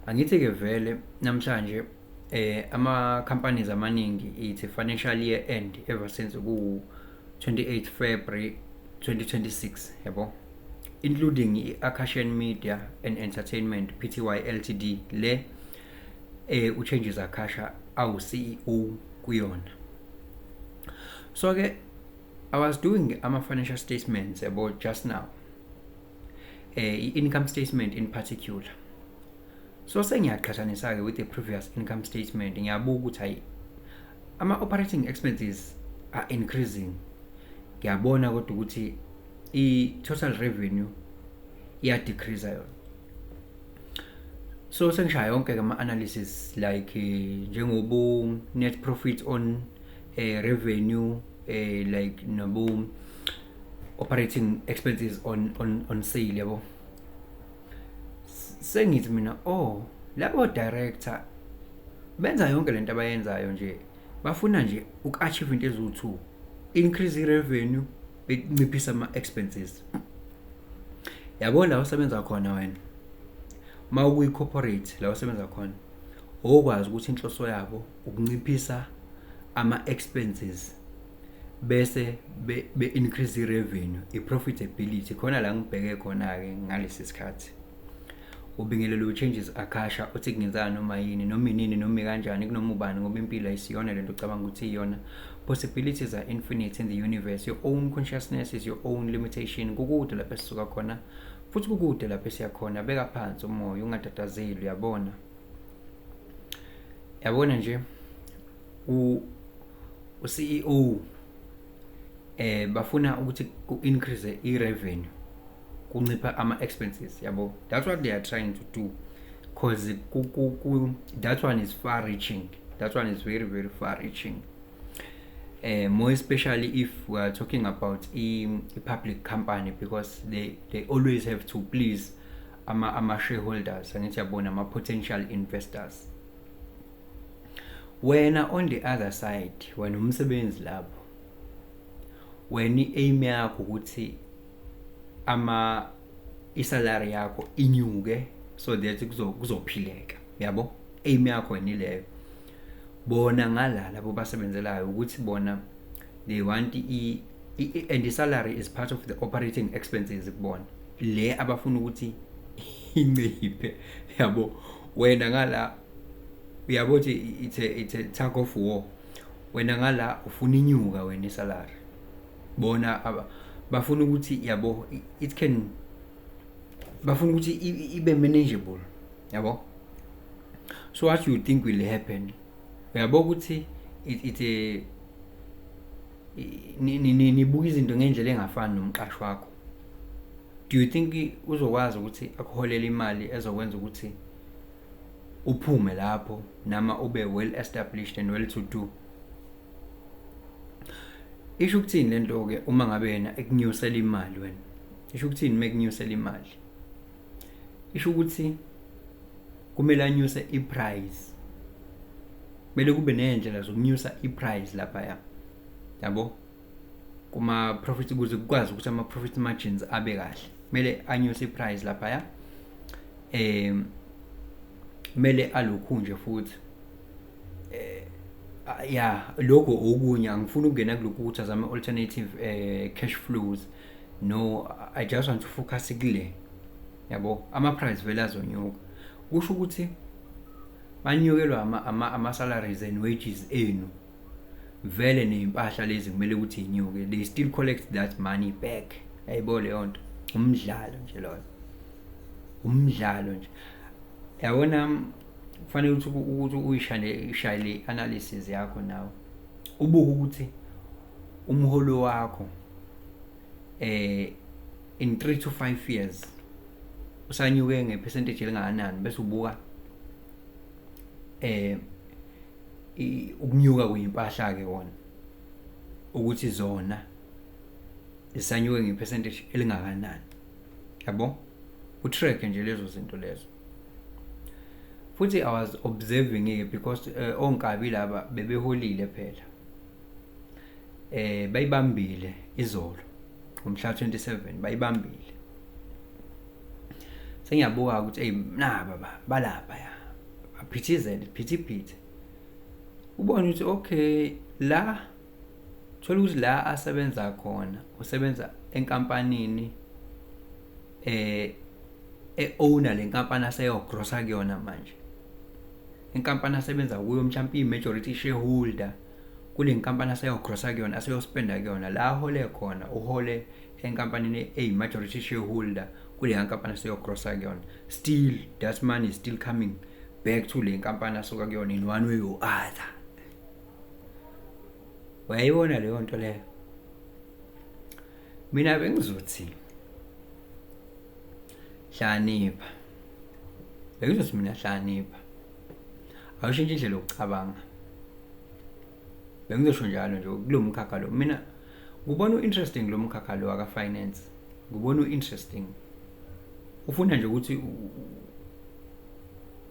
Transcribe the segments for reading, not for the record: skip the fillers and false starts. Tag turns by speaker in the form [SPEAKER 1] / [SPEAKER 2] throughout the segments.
[SPEAKER 1] Angithi ke vele namhlanje ama companies amaningi ithi financial year end ever since ku 28 February 2026 yabo, including i-Akashian Media and Entertainment Pty Ltd le uchanges Akasha awu CEO kuyona. So ke I was doing ama financial statements about just now, income statement in particular. So sengiyaqhathanisa ke with the previous income statement, ngiyabuka ukuthi hayi ama operating expenses are increasing. Ngiyabona kodwa ukuthi I total revenue iya decrease yona. So sengishaya yonke ke ama analysis like njengobu net profit on revenue, like nobu operating expenses on sale yabo. Sengithi mina labo director benza yonke lento abayenzayo nje, bafuna nje uku-achieve into eziwu-2, increase i-revenue benciphisa ama-expenses. Yabo la usebenza khona wena, ma uyi-corporate la usebenza khona okwazi ukuthi inhloso yabo ukunciphisa ama-expenses bese be-increase i-revenue, i-profitability. Khona la ngibheke khona-ke ngalesi sikhathi ubingelelo changes Akasha uthi kungenzana noma yini noma inini noma kanjani kunoma ubani, ngoba impilo ayisiyona lento ucabanga ukuthi iyona. Possibilities are infinite in the universe. Your own consciousness is your own limitation. Kukude lapho esisuka khona futhi kukude lapho esiya khona. Beka phansi umoya ungatatazeli, uyabona. Yabona nje CEO bafuna ukuthi ku increase i-revenue, kuncipha ama-expenses yabo. That's what they are trying to do, because that one is far reaching. That one is very, very far reaching. More especially if we are talking about a public company, because they always have to please ama shareholders, angithi yabona ama potential investors. Wena on the other side, wena umsebenzi lapho, wena i-aim yakho ukuthi isalary yakho inyuke so that kuzophileka, yabo. Aim yakho yinileyo. Bona ngala labo basebenzelayo ukuthi bona they want and the salary is part of the operating expenses kubona, le abafuna ukuthi inciphe, yabo. Wena ngala uyabo ukuthi it's a tug of war. Wena ngala ufuna inyuka wena isalary, bona bafuna ukuthi yabo bafuna ukuthi ibe manageable, yabo. So what you think will happen, uyabo ukuthi nibuka izinto ngendlela engafani nomqashi wakho. Do you think uzokwazi ukuthi akuholele imali ezokwenza ukuthi uphume lapho nama ube well established and well to do? Isho ukuthini lento ke uma ngabe yena ekunyusela imali wena? Isho ukuthini mekunyusela imali? Isho ukuthi kumele anyuse i-price. Kumele kube nendlela zokunyusa i-price lapha ya. Yabo? Kuma profit ukuze kukwazi ukuthi ama profit margins abe kahle. Kumele anyuse i-price lapha ya. Kumele alokhu nje futhi lokho okunye angifuni ukungena kulokhu ukuthi azama alternative cash flows. No, I just want to focus kule, yabo. Ama price vele azonyuka, kusho ukuthi banyukelwa ama salaries and wages enu, vele neimpahla lezi kumele ukuthi inyuke. They still collect that money back. Ayibo leyo nto umdlalo nje loyo, umdlalo nje. Yabona kufanele ukuthi uyishayele analysis yakho nawe, ubuke ukuthi umholo wakho in 3 to 5 years usanyuke ngepercentage elingakanani, bese ubuka ukunyuka kwezimpahla ke wona ukuthi zona isanyuke ngepercentage elingakanani, yabo. Utrack nje lezo zinto lezo. Futhi I was observing it because onkabi laba bebeholile phela, bayibambile izolo ngomhla 27 bayibambile. Sengiyabuka ukuthi naba balapha ya aphithizele phithiphithi ubone ukuthi okay la thola ukuthi la asebenza khona usebenza enkampanini owner lenkampani aseyogrossa kuyona manje inkampani asebenza kuyo mhlawumbe i-majority shareholder kule nkampani aseyogrossa kuyona aseyospenda kuyona la ahole khona uhole enkampanini eyi-majority shareholder kule nkampani aseyogrossa kuyona still that money is still coming back to le nkampani asuka kuyona in one way or other. Wayibona leyo nto leyo mina bengizothi hlakanipha bengizothi mina hlakanipha awushintshe indlela yokucabanga bengizosho njalo nje kulo mkhakha lo mina ngubona uinteresting lo mkhakha lo aka finance ngubona uinteresting ufuna nje ukuthi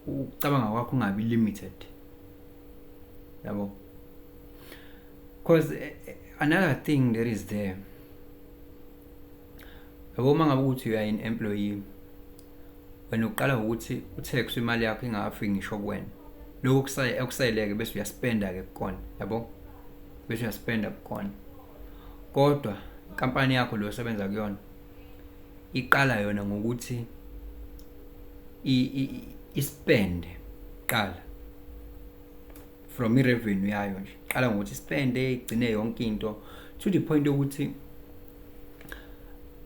[SPEAKER 1] ucabanga kwakho ungabi limited yabo because another thing that is there yabo mangabe ukuthi you are an employee wena uqala ukuthi utax imali yakho ingafiki ngisho kuwena lokho kusayeleke bese uyaspenda ke kukona yabo bese uyaspenda kukona kodwa inkampani yakho lo osebenza kuyona iqala yona ngokuthi ispende qala from revenue yayo nje qala ngokuthi ispende igcine yonke into to the point ukuthi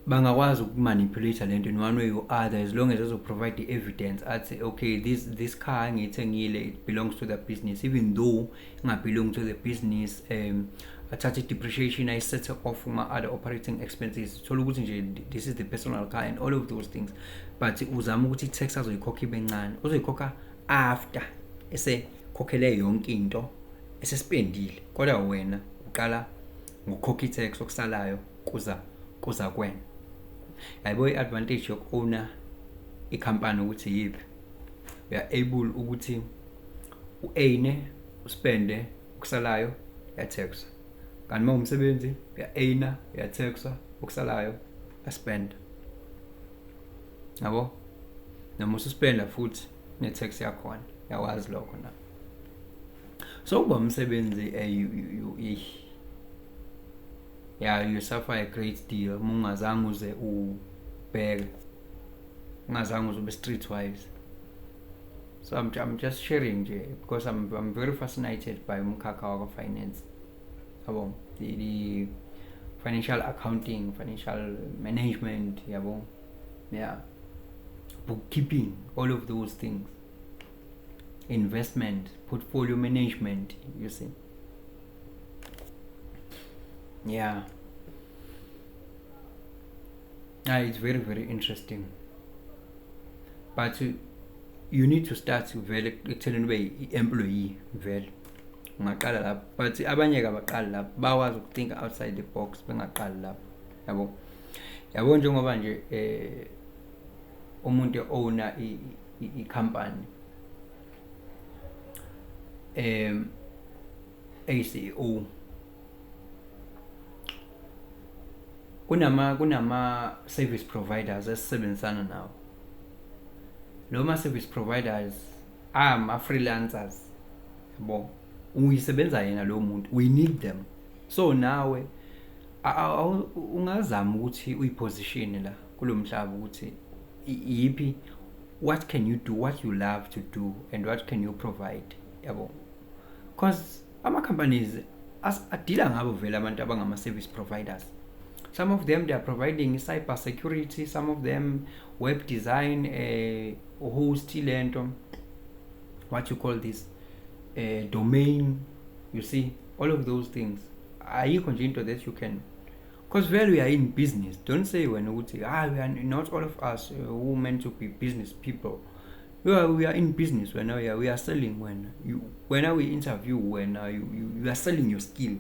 [SPEAKER 1] bangakwazi ukumanipulate lento in one way or other as long as they provide the evidence athi okay this car ngiyithengile it belongs to the business even though ingabelong to the business athathe depreciation I set off uma other operating expenses thola ukuthi nje this is the personal car and all of those things but uzama ukuthi i-tax azoyikhokha ibe ncane uzoyikhokha after ese khokhele yonke into esespendile kodwa wena uqala ngokukhokha i-tax okusalayo kuza kwena yayibo i-advantage yoku-owner i-company ukuthi yipi we are able ukuthi u-earne uspende okusalayo ya-tax kanti uma umsebenzi uya-earna uya-taxa okusalayo aspend yabo noma ususpenda futhi ne-tax yakhona yawazi lokho na so kuba umsebenzi you suffer a great deal ungazange uze ubheke ungazange uze ube streetwise so I'm just sharing nje because I'm very fascinated by umkhakha wa finance yabo the financial accounting financial management yabo yeah bookkeeping all of those things investment portfolio management you see yeah it's very very interesting but you need to start vele ekutheni ube i-employee vele ungaqala lapho but abanye kabaqali lapho bawazi ukuthink outside the box bengaqali lapho yabo njengoba nje umuntu owner i-company CEO kunama service providers esebenzisana nawo noma service providers ama freelancers yabo uyisebenza yena lo muntu we need them so nawe ungazama ukuthi uyiposition la kulomhlaba ukuthi yipi what can you do what you love to do and what can you provide yabo because ama companies adila ngabo vele abantu abangama service providers. Some of them they are providing cyber security, some of them web design, host lento, what you call this, domain, you see, all of those things. Are you into that you can? Because when we are in business, don't say when we are not all of us who meant to be business people. We are in business when we are selling when we interview when you are selling your skill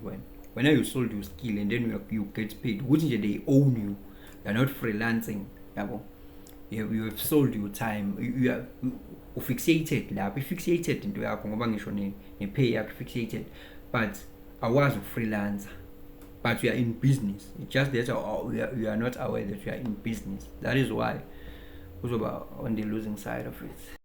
[SPEAKER 1] when you sold your skill and then you get paid which they own you are not freelancing yabo you have sold your time you are fixated lapho fixated into yakho ngoba ngisho ne pay yakho fixated but awazi freelancer but you are in business it's just that you are not aware that you are in business that is why uzoba on the losing side of it.